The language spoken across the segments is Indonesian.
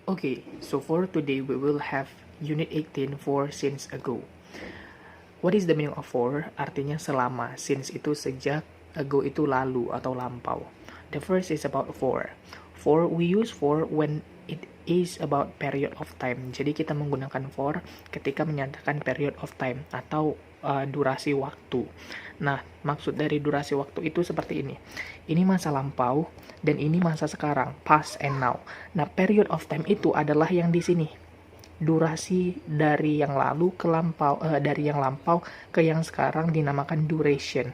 Okay, so for today we will have Unit 18 for since ago. What is the meaning of for? Artinya selama. Since itu sejak, ago itu lalu atau lampau. The first is about for. For, we use for when it is about period of time. Jadi kita menggunakan for ketika menyatakan period of time atau durasi waktu. Nah, maksud dari durasi waktu itu seperti ini. Ini masa lampau dan ini masa sekarang, past and now. Nah, period of time itu adalah yang di sini. Durasi dari yang lalu ke lampau, dari yang lampau ke yang sekarang dinamakan duration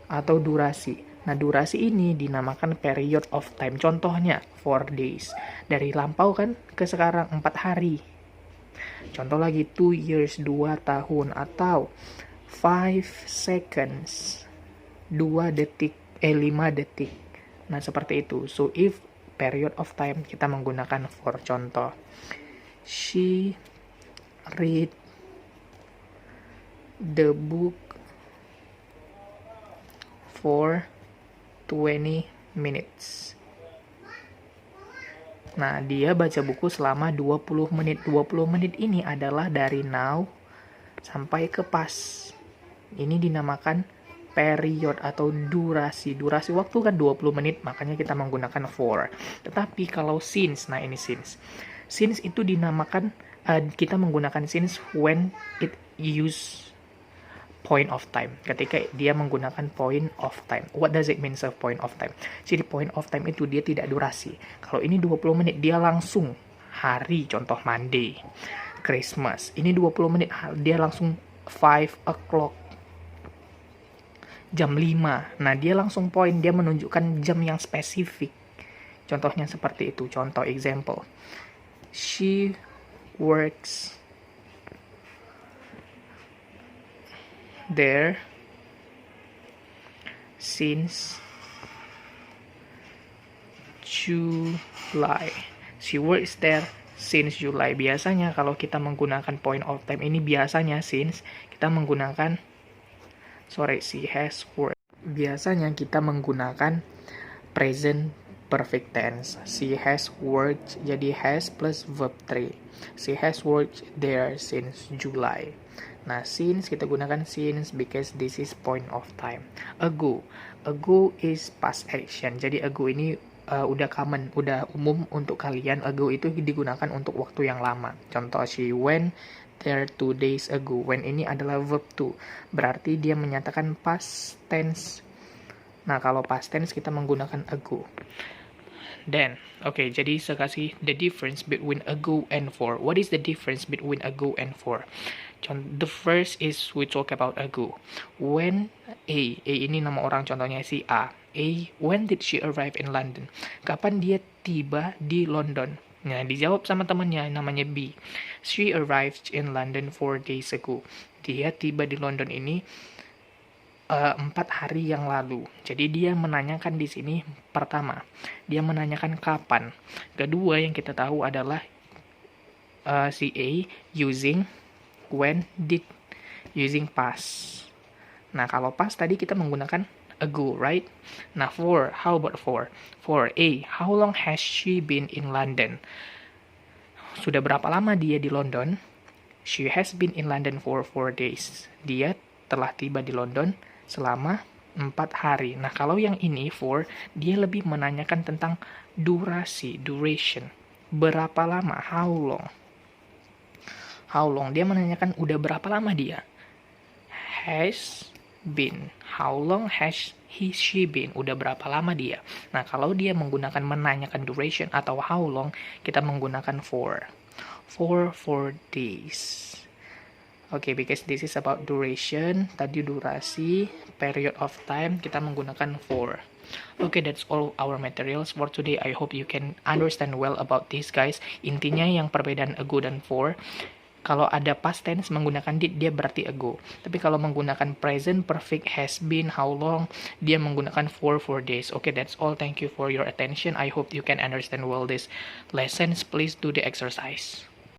atau durasi. Nah, durasi ini dinamakan period of time. Contohnya, 4 days. Dari lampau kan ke sekarang 4 hari. Contoh lagi, 2 years, 2 tahun. Atau 5 seconds, 5 detik. Nah, seperti itu. So, if period of time, kita menggunakan for. Contoh, she read the book for 20 minutes. Nah, dia baca buku selama 20 menit. 20 menit ini adalah dari now sampai ke past. Ini dinamakan period atau durasi. Durasi waktu kan 20 menit, makanya kita menggunakan for. Tetapi kalau since, nah ini since. Since itu dinamakan, kita menggunakan since when it use point of time, ketika dia menggunakan point of time. What does it mean of point of time? Jadi point of time itu dia tidak durasi. Kalau ini 20 menit, dia langsung hari, contoh Monday, Christmas. Ini 20 menit, dia langsung 5 o'clock, jam 5. Nah, dia langsung point, dia menunjukkan jam yang spesifik. Contohnya seperti itu. Contoh example. She works there since July. She works there since July. Biasanya kalau kita menggunakan point of time ini, biasanya since kita menggunakan she has worked. Biasanya kita menggunakan present perfect tense. She has worked, jadi has plus verb 3. She has worked there since July. Nah, since kita gunakan since because this is point of time. Ago is past action. Jadi ago ini udah common, udah umum untuk kalian. Ago itu digunakan untuk waktu yang lama. Contoh, she went there 2 days ago. When ini adalah verb to, berarti dia menyatakan past tense. Nah, kalau past tense kita menggunakan ago. Then, okay, jadi saya kasih the difference between ago and for. What is the difference between ago and for? The first is we talk about ago. When A ini nama orang, contohnya si A. When did she arrive in London? Kapan dia tiba di London? Nah, dijawab sama temannya, namanya B. She arrived in London 4 days ago. Dia tiba di London ini 4 hari yang lalu. Jadi dia menanyakan di sini, pertama, dia menanyakan kapan. Kedua yang kita tahu adalah si A using when, did, using past. Nah, kalau past tadi kita menggunakan ago, right? Nah, for, how about for? For A, how long has she been in London? Sudah berapa lama dia di London? She has been in London for 4 days. Dia telah tiba di London selama 4 hari. Nah, kalau yang ini for, dia lebih menanyakan tentang durasi, duration. Berapa lama, how long. How long, dia menanyakan udah berapa lama dia. Has been, how long has she been, udah berapa lama dia. Nah, kalau dia menggunakan menanyakan duration atau how long, kita menggunakan for 4 days. Okay, because this is about duration, tadi durasi, period of time, kita menggunakan for. Okay, that's all our materials for today. I hope you can understand well about this, guys. Intinya yang perbedaan ago dan for, kalau ada past tense menggunakan did, dia berarti ago. Tapi kalau menggunakan present perfect, has been, how long, dia menggunakan for 4 days. Okay, that's all. Thank you for your attention. I hope you can understand well this lessons. Please do the exercise.